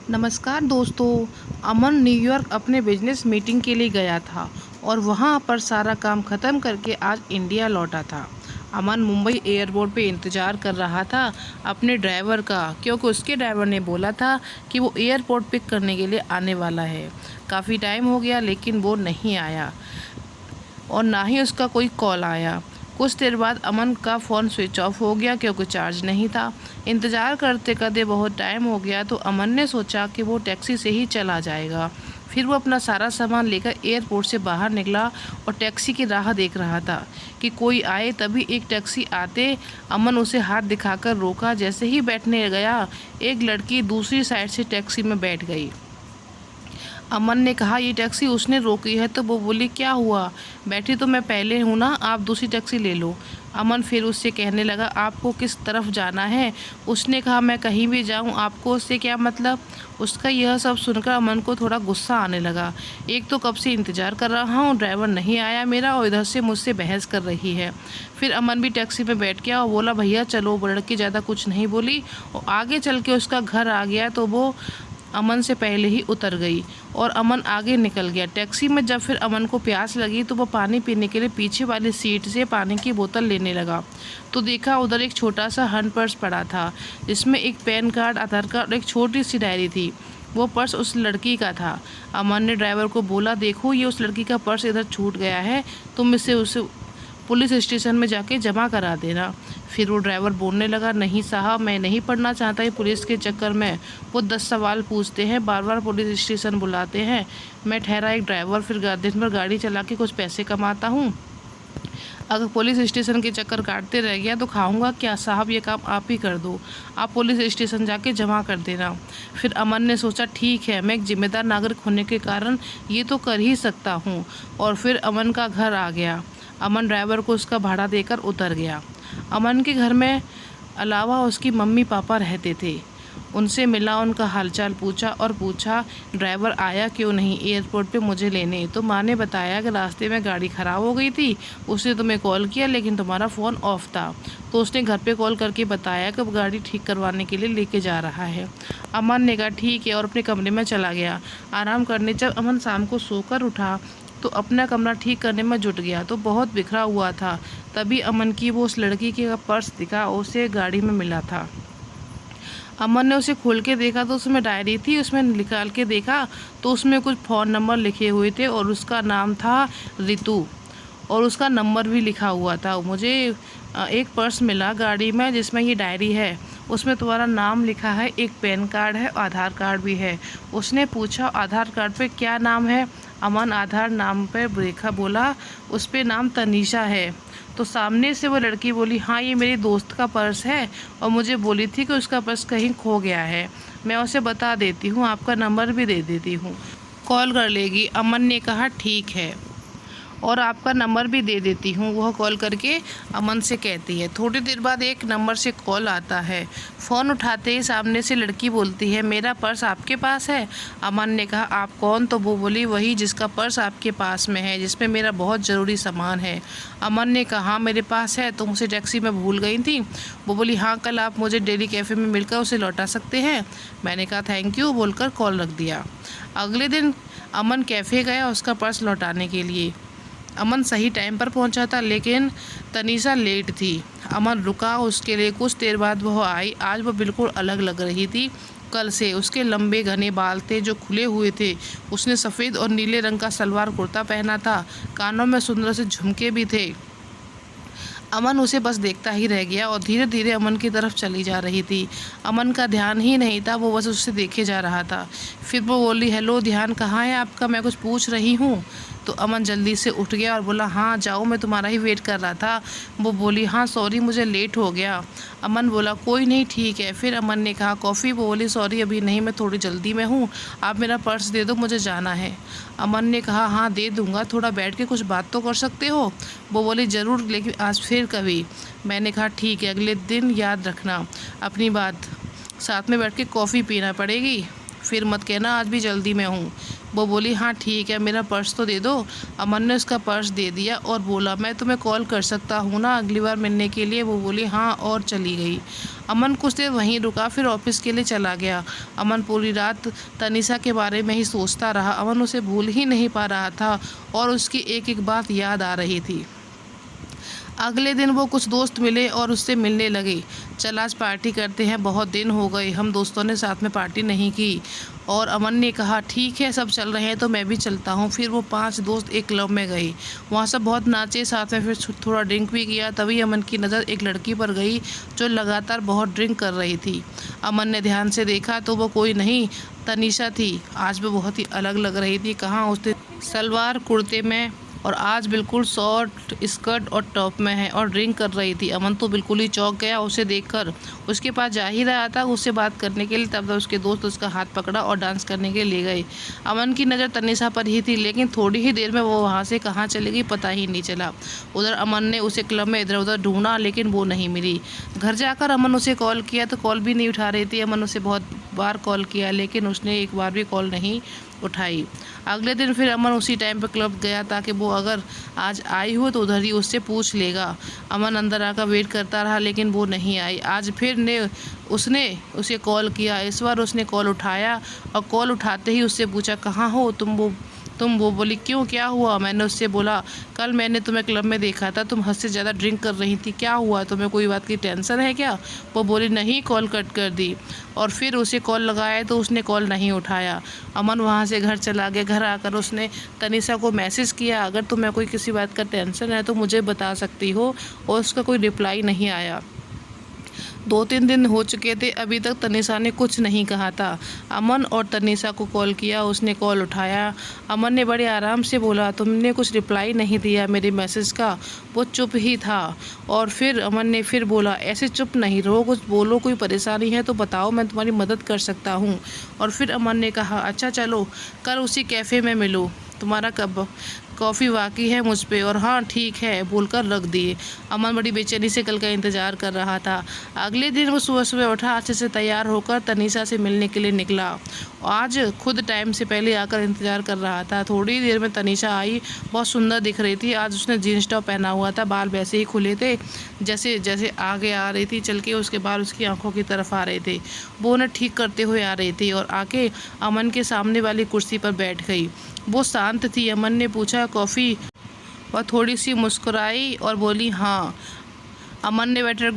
नमस्कार दोस्तों। अमन न्यूयॉर्क अपने बिजनेस मीटिंग के लिए गया था और वहां पर सारा काम ख़त्म करके आज इंडिया लौटा था। अमन मुंबई एयरपोर्ट पे इंतज़ार कर रहा था अपने ड्राइवर का, क्योंकि उसके ड्राइवर ने बोला था कि वो एयरपोर्ट पिक करने के लिए आने वाला है। काफ़ी टाइम हो गया लेकिन वो नहीं आया और ना ही उसका कोई कॉल आया। कुछ देर बाद अमन का फ़ोन स्विच ऑफ हो गया क्योंकि चार्ज नहीं था। इंतज़ार करते करते बहुत टाइम हो गया तो अमन ने सोचा कि वो टैक्सी से ही चला जाएगा। फिर वो अपना सारा सामान लेकर एयरपोर्ट से बाहर निकला और टैक्सी की राह देख रहा था कि कोई आए। तभी एक टैक्सी आते अमन उसे हाथ दिखाकर रोका। जैसे ही बैठने गया, एक लड़की दूसरी साइड से टैक्सी में बैठ गई। अमन ने कहा ये टैक्सी उसने रोकी है, तो वो बोली क्या हुआ, बैठी तो मैं पहले हूँ ना, आप दूसरी टैक्सी ले लो। अमन फिर उससे कहने लगा आपको किस तरफ जाना है। उसने कहा मैं कहीं भी जाऊँ, आपको उससे क्या मतलब। उसका यह सब सुनकर अमन को थोड़ा गुस्सा आने लगा। एक तो कब से इंतज़ार कर रहा हूँ, ड्राइवर नहीं आया मेरा, और इधर से मुझसे बहस कर रही है। फिर अमन भी टैक्सी में बैठ गया और बोला भैया चलो। वो लड़की ज़्यादा कुछ नहीं बोली और आगे चल के उसका घर आ गया तो वो अमन से पहले ही उतर गई और अमन आगे निकल गया। टैक्सी में जब फिर अमन को प्यास लगी तो वो पानी पीने के लिए पीछे वाली सीट से पानी की बोतल लेने लगा तो देखा उधर एक छोटा सा हैंड पर्स पड़ा था जिसमें एक पैन कार्ड, आधार कार्ड और एक छोटी सी डायरी थी। वो पर्स उस लड़की का था। अमन ने ड्राइवर को बोला देखो ये उस लड़की का पर्स इधर छूट गया है, तुम इसे उसे पुलिस स्टेशन में जाके जमा करा देना। फिर वो ड्राइवर बोलने लगा नहीं साहब, मैं नहीं पढ़ना चाहता ये पुलिस के चक्कर में। वो 10 सवाल पूछते हैं, बार बार पुलिस स्टेशन बुलाते हैं। मैं ठहरा एक ड्राइवर, फिर दिन भर गाड़ी चला के कुछ पैसे कमाता हूँ। अगर पुलिस स्टेशन के चक्कर काटते रह गया तो खाऊंगा क्या साहब, ये काम आप ही कर दो, आप पुलिस स्टेशन जाके जमा कर देना। फिर अमन ने सोचा ठीक है, मैं एक जिम्मेदार नागरिक होने के कारण ये तो कर ही सकता हूँ। और फिर अमन का घर आ गया। अमन ड्राइवर को उसका भाड़ा देकर उतर गया। अमन के घर में अलावा उसकी मम्मी पापा रहते थे। उनसे मिला, उनका हालचाल पूछा और पूछा ड्राइवर आया क्यों नहीं एयरपोर्ट पे मुझे लेने। तो माँ ने बताया कि रास्ते में गाड़ी ख़राब हो गई थी, उसने तुम्हें कॉल किया लेकिन तुम्हारा फ़ोन ऑफ था, तो उसने घर पे कॉल करके बताया कि वो गाड़ी ठीक करवाने के लिए लेके जा रहा है। अमन ने कहा ठीक है और अपने कमरे में चला गया आराम करने। जब अमन शाम को सोकर उठा तो अपना कमरा ठीक करने में जुट गया तो बहुत बिखरा हुआ था। तभी अमन की वो उस लड़की का पर्स दिखा, उसे गाड़ी में मिला था। अमन ने उसे खोल के देखा तो उसमें डायरी थी। उसमें निकाल के देखा तो उसमें कुछ फ़ोन नंबर लिखे हुए थे और उसका नाम था रितु और उसका नंबर भी लिखा हुआ था। मुझे एक पर्स मिला गाड़ी में जिसमें ये डायरी है, उसमें तुम्हारा नाम लिखा है, एक पैन कार्ड है, आधार कार्ड भी है। उसने पूछा आधार कार्ड पे क्या नाम है। अमन आधार नाम पे देखा, बोला उस पे नाम तनीषा है। तो सामने से वो लड़की बोली हाँ ये मेरी दोस्त का पर्स है और मुझे बोली थी कि उसका पर्स कहीं खो गया है, मैं उसे बता देती हूँ, आपका नंबर भी दे देती हूँ, कॉल कर लेगी। अमन ने कहा ठीक है और आपका नंबर भी दे देती हूँ। वह कॉल करके अमन से कहती है। थोड़ी देर बाद एक नंबर से कॉल आता है। फ़ोन उठाते ही सामने से लड़की बोलती है मेरा पर्स आपके पास है। अमन ने कहा आप कौन। तो वो बोली वही जिसका पर्स आपके पास में है, जिसमें मेरा बहुत ज़रूरी सामान है। अमन ने कहा हाँ मेरे पास है, तुम उसे टैक्सी में भूल गई थी। वो बोली हाँ कल आप मुझे डेली कैफ़े में मिलकर उसे लौटा सकते हैं। मैंने कहा थैंक यू बोलकर कॉल रख दिया। अगले दिन अमन कैफ़े गया उसका पर्स लौटाने के लिए। अमन सही टाइम पर पहुंचा था लेकिन तनीषा लेट थी। अमन रुका उसके लिए, कुछ देर बाद वह आई। आज वह बिल्कुल अलग लग रही थी कल से। उसके लंबे घने बाल थे जो खुले हुए थे। उसने सफ़ेद और नीले रंग का सलवार कुर्ता पहना था, कानों में सुंदर से झुमके भी थे। अमन उसे बस देखता ही रह गया और धीरे धीरे अमन की तरफ चली जा रही थी। अमन का ध्यान ही नहीं था, वो बस उससे देखे जा रहा था। फिर वो बोली हेलो ध्यान कहाँ है आपका, मैं कुछ पूछ रही हूँ। तो अमन जल्दी से उठ गया और बोला हाँ जाओ, मैं तुम्हारा ही वेट कर रहा था। वो बोली हाँ सॉरी मुझे लेट हो गया। अमन बोला कोई नहीं ठीक है। फिर अमन ने कहा कॉफ़ी। वो बोली सॉरी अभी नहीं, मैं थोड़ी जल्दी में हूँ, आप मेरा पर्स दे दो मुझे जाना है। अमन ने कहा हाँ दे दूँगा, थोड़ा बैठ के कुछ बात तो कर सकते हो। वो बोली ज़रूर लेकिन आज फिर कभी। मैंने कहा ठीक है, अगले दिन याद रखना अपनी बात, साथ में बैठ के कॉफ़ी पीना पड़ेगी, फिर मत कहना आज भी जल्दी में हूँ। वो बोली हाँ ठीक है, मेरा पर्स तो दे दो। अमन ने उसका पर्स दे दिया और बोला मैं तुम्हें कॉल कर सकता हूँ ना अगली बार मिलने के लिए। वो बोली हाँ और चली गई। अमन कुछ देर वहीं रुका, फिर ऑफिस के लिए चला गया। अमन पूरी रात तनीषा के बारे में ही सोचता रहा। अमन उसे भूल ही नहीं पा रहा था और उसकी एक एक बात याद आ रही थी। अगले दिन वो कुछ दोस्त मिले और उससे मिलने लगे। चल आज पार्टी करते हैं, बहुत दिन हो गए हम दोस्तों ने साथ में पार्टी नहीं की। और अमन ने कहा ठीक है, सब चल रहे हैं तो मैं भी चलता हूँ। फिर वो 5 दोस्त एक क्लब में गए। वहाँ सब बहुत नाचे, साथ में फिर थोड़ा ड्रिंक भी किया। तभी अमन की नज़र एक लड़की पर गई जो लगातार बहुत ड्रिंक कर रही थी। अमन ने ध्यान से देखा तो वो कोई नहीं, तनीषा थी। आज वो बहुत ही अलग लग रही थी। कहाँ उसने सलवार कुर्ते में और आज बिल्कुल शॉर्ट स्कर्ट और टॉप में है और ड्रिंक कर रही थी। अमन तो बिल्कुल ही चौंक गया उसे देखकर। उसके पास जा ही रहा था उससे बात करने के लिए, तब उसके दोस्त उसका हाथ पकड़ा और डांस करने के लिए ले गए। अमन की नज़र तनीषा पर ही थी, लेकिन थोड़ी ही देर में वो वहाँ से कहाँ चली गई पता ही नहीं चला। उधर अमन ने उसे क्लब में इधर उधर ढूंढा, लेकिन वो नहीं मिली। घर जाकर अमन उसे कॉल किया तो कॉल भी नहीं उठा रही थी। अमन उसे बहुत बार कॉल किया, लेकिन उसने एक बार भी कॉल नहीं उठाई। अगले दिन फिर अमन उसी टाइम पर क्लब गया ताकि वो अगर आज आई हो तो उधर ही उससे पूछ लेगा। अमन अंदर आकर वेट करता रहा, लेकिन वो नहीं आई। आज फिर उसने उसे कॉल किया। इस बार उसने कॉल उठाया और कॉल उठाते ही उससे पूछा कहाँ हो तुम। वो बोली क्यों, क्या हुआ। मैंने उससे बोला कल मैंने तुम्हें क्लब में देखा था, तुम हद से ज़्यादा ड्रिंक कर रही थी, क्या हुआ तुम्हें, कोई बात की टेंशन है क्या। वो बोली नहीं, कॉल कट कर दी। और फिर उसे कॉल लगाया तो उसने कॉल नहीं उठाया। अमन वहाँ से घर चला गया। घर आकर उसने तनीषा को मैसेज किया अगर तुम्हें कोई किसी बात का टेंशन है तो मुझे बता सकती हो, और उसका कोई रिप्लाई नहीं आया। 2-3 दिन हो चुके थे, अभी तक तनीषा ने कुछ नहीं कहा था। अमन और तनीषा को कॉल किया, उसने कॉल उठाया। अमन ने बड़े आराम से बोला तुमने कुछ रिप्लाई नहीं दिया मेरे मैसेज का। वो चुप ही था। और फिर अमन ने फिर बोला ऐसे चुप नहीं रहो, कुछ बोलो, कोई परेशानी है तो बताओ, मैं तुम्हारी मदद कर सकता हूँ। और फिर अमन ने कहा अच्छा चलो कल उसी कैफ़े में मिलो, तुम्हारा कब कॉफ़ी बाकी है मुझ पे। और हाँ ठीक है बोलकर रख दिए। अमन बड़ी बेचैनी से कल का इंतज़ार कर रहा था। अगले दिन वो सुबह सुबह उठा, अच्छे से तैयार होकर तनीषा से मिलने के लिए निकला। आज खुद टाइम से पहले आकर इंतज़ार कर रहा था। थोड़ी देर में तनीषा आई, बहुत सुंदर दिख रही थी। आज उसने जीन्स टॉप पहना हुआ था, बाल वैसे ही खुले थे जैसे जैसे आगे आ रही थी चल के, उसके बाल उसकी आंखों की तरफ आ रहे थे। वो उन्हें ठीक करते हुए आ रही थी और आके अमन के सामने वाली कुर्सी पर बैठ गई। वो शांत थी। अमन ने पूछा कॉफ़ी, वह थोड़ी सी मुस्कुराई और बोली हाँ। अमन ने वेटर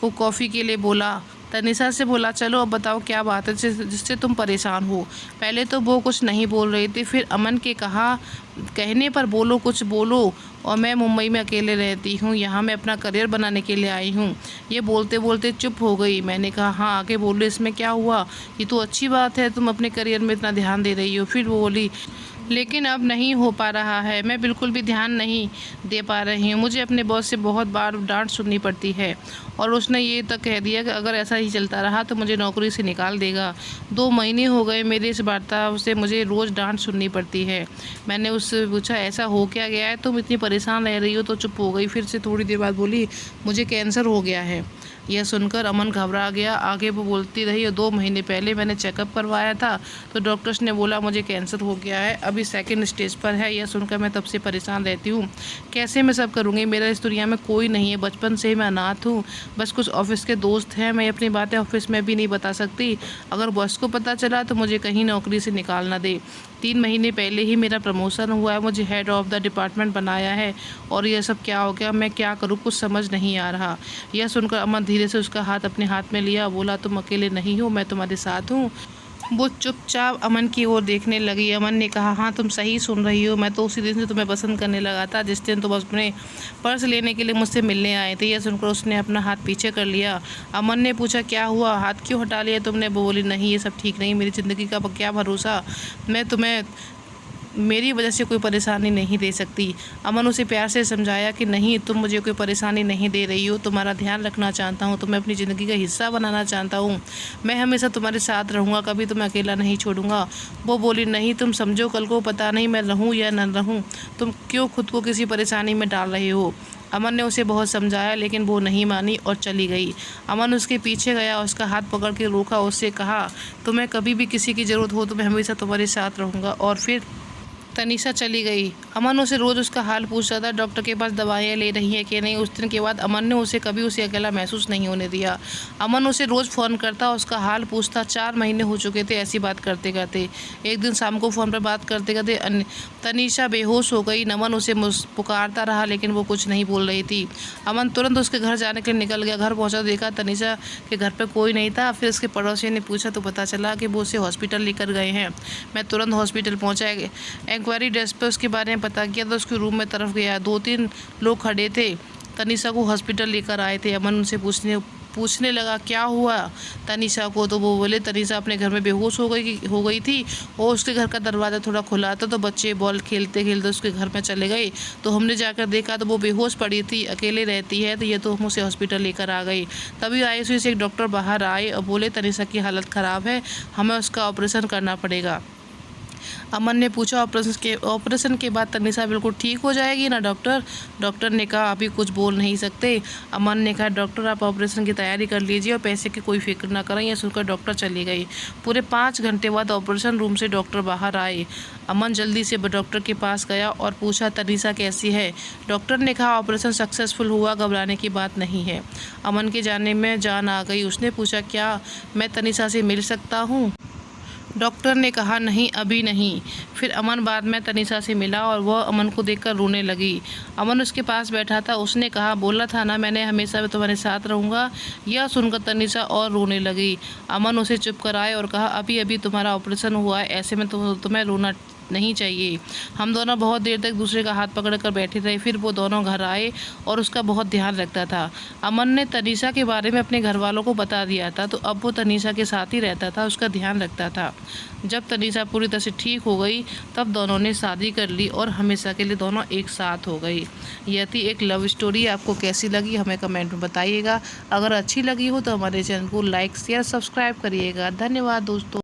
को कॉफ़ी के लिए बोला। तनीषा से बोला चलो अब बताओ क्या बात है जिससे तुम परेशान हो। पहले तो वो कुछ नहीं बोल रही थी, फिर अमन के कहने पर बोलो, कुछ बोलो। और मैं मुंबई में अकेले रहती हूँ, यहाँ मैं अपना करियर बनाने के लिए आई हूँ। ये बोलते बोलते चुप हो गई। मैंने कहा हाँ आगे बोलो, इसमें क्या हुआ, ये तो अच्छी बात है तुम अपने करियर में इतना ध्यान दे रही हो। फिर वो बोली लेकिन अब नहीं हो पा रहा है, मैं बिल्कुल भी ध्यान नहीं दे पा रही हूँ। मुझे अपने बॉस से बहुत बार डांट सुननी पड़ती है और उसने ये तक कह दिया कि अगर ऐसा ही चलता रहा तो मुझे नौकरी से निकाल देगा। 2 महीने हो गए मेरे इस वार्तालाप से मुझे रोज़ डांट सुननी पड़ती है। मैंने उससे पूछा ऐसा हो क्या गया है, तुम इतनी परेशान रह रही हो। तो चुप हो गई। फिर से थोड़ी देर बाद बोली मुझे कैंसर हो गया है। यह सुनकर अमन घबरा गया। आगे वो बोलती रही और 2 महीने पहले मैंने चेकअप करवाया था तो डॉक्टर्स ने बोला मुझे कैंसर हो गया है, अभी 2nd स्टेज पर है। यह सुनकर मैं तब से परेशान रहती हूँ, कैसे मैं सब करूँगी। मेरा इस दुनिया में कोई नहीं है, बचपन से ही मैं अनाथ हूँ, बस कुछ ऑफिस के दोस्त हैं। मैं अपनी बातें ऑफिस में भी नहीं बता सकती, अगर बॉस को पता चला तो मुझे कहीं नौकरी से निकाल ना दे। 3 महीने पहले ही मेरा प्रमोशन हुआ है, मुझे हेड ऑफ़ द डिपार्टमेंट बनाया है और यह सब क्या हो गया, मैं क्या करूँ, कुछ समझ नहीं आ रहा। यह सुनकर अमन धीरे से उसका हाथ अपने हाथ में लिया, बोला तुम अकेले नहीं हो, मैं तुम्हारे साथ हूँ। वो चुपचाप अमन की ओर देखने लगी। अमन ने कहा हाँ तुम सही सुन रही हो, मैं तो उसी दिन से तुम्हें पसंद करने लगा था जिस दिन तुम अपने पर्स लेने के लिए मुझसे मिलने आए थे। यह सुनकर उसने अपना हाथ पीछे कर लिया। अमन ने पूछा क्या हुआ, हाथ क्यों हटा लिया तुमने। वो बोली नहीं ये सब ठीक नहीं, मेरी ज़िंदगी का क्या भरोसा, मैं तुम्हें मेरी वजह से कोई परेशानी नहीं दे सकती। अमन उसे प्यार से समझाया कि नहीं तुम मुझे कोई परेशानी नहीं दे रही हो, तुम्हारा ध्यान रखना चाहता हूँ, तुम्हें अपनी ज़िंदगी का हिस्सा बनाना चाहता हूँ, मैं हमेशा तुम्हारे साथ रहूँगा, कभी तुम्हें अकेला नहीं छोड़ूंगा। वो बोली नहीं तुम समझो, कल को पता नहीं मैं रहूँ या न रहूँ, तुम क्यों खुद को किसी परेशानी में डाल रहे हो। अमन ने उसे बहुत समझाया लेकिन वो नहीं मानी और चली गई। अमन उसके पीछे गया, उसका हाथ पकड़ के रोका, उससे कहा तुम्हें कभी भी किसी की ज़रूरत हो तो मैं हमेशा तुम्हारे साथ रहूँगा। और फिर तनीषा चली गई। अमन उसे रोज़ उसका हाल पूछता था, डॉक्टर के पास दवाइयाँ ले रही है कि नहीं। उस दिन के बाद अमन ने उसे कभी उसे अकेला महसूस नहीं होने दिया। अमन उसे रोज़ फ़ोन करता, उसका हाल पूछता। 4 महीने हो चुके थे ऐसी बात करते करते। एक दिन शाम को फ़ोन पर बात करते करते तनीषा बेहोश हो गई। अमन उसे पुकारता रहा लेकिन वो कुछ नहीं बोल रही थी। अमन तुरंत उसके घर जाने के लिए निकल गया। घर पहुँचा, देखा तनीषा के घर पर कोई नहीं था। फिर उसके पड़ोसी ने पूछा तो पता चला कि वो उसे हॉस्पिटल लेकर गए हैं। मैं तुरंत हॉस्पिटल पहुँचा। इंक्वायरी डेस्क पे उसके बारे में पता किया तो उसके रूम में तरफ गया। 2-3 लोग खड़े थे, तनीषा को हॉस्पिटल लेकर आए थे। अमन उनसे पूछने लगा क्या हुआ तनीषा को, तो वो बोले तनीषा अपने घर में बेहोश हो गई थी और उसके घर का दरवाज़ा थोड़ा खुला था तो बच्चे बॉल खेलते खेलते उसके घर में चले गए। तो हमने जाकर देखा तो वो बेहोश पड़ी थी, अकेले रहती है, तो ये तो हम उसे हॉस्पिटल लेकर आ गई। तभी आईसीयू से एक डॉक्टर बाहर आए और बोले तनीषा की हालत ख़राब है, हमें उसका ऑपरेशन करना पड़ेगा। अमन ने पूछा ऑपरेशन के बाद तनीषा बिल्कुल ठीक हो जाएगी ना डॉक्टर? डॉक्टर ने कहा अभी कुछ बोल नहीं सकते। अमन ने कहा डॉक्टर आप ऑपरेशन की तैयारी कर लीजिए और पैसे की कोई फिक्र ना करें। यह सुनकर डॉक्टर चली गई। पूरे 5 घंटे बाद ऑपरेशन रूम से डॉक्टर बाहर आए। अमन जल्दी से डॉक्टर के पास गया और पूछा तनीषा कैसी है? डॉक्टर ने कहा ऑपरेशन सक्सेसफुल हुआ, घबराने की बात नहीं है। अमन के जाने में जान आ गई। उसने पूछा क्या मैं तनीषा से मिल सकता हूँ? डॉक्टर ने कहा नहीं अभी नहीं। फिर अमन बाद में तनीषा से मिला और वह अमन को देखकर रोने लगी। अमन उसके पास बैठा था। उसने कहा बोला था ना मैंने हमेशा तुम्हारे साथ रहूँगा। यह सुनकर तनीषा और रोने लगी। अमन उसे चुप कराए और कहा अभी अभी तुम्हारा ऑपरेशन हुआ है, ऐसे में तुम्हें रोना नहीं चाहिए। हम दोनों बहुत देर तक दूसरे का हाथ पकड़कर बैठे रहे। फिर वो दोनों घर आए और उसका बहुत ध्यान रखता था। अमन ने तनीषा के बारे में अपने घर वालों को बता दिया था तो अब वो तनीषा के साथ ही रहता था, उसका ध्यान रखता था। जब तनीषा पूरी तरह से ठीक हो गई तब दोनों ने शादी कर ली और हमेशा के लिए दोनों एक साथ हो गई। यह थी एक लव स्टोरी। आपको कैसी लगी हमें कमेंट में बताइएगा। अगर अच्छी लगी हो तो हमारे चैनल को लाइक शेयर सब्सक्राइब करिएगा। धन्यवाद दोस्तों।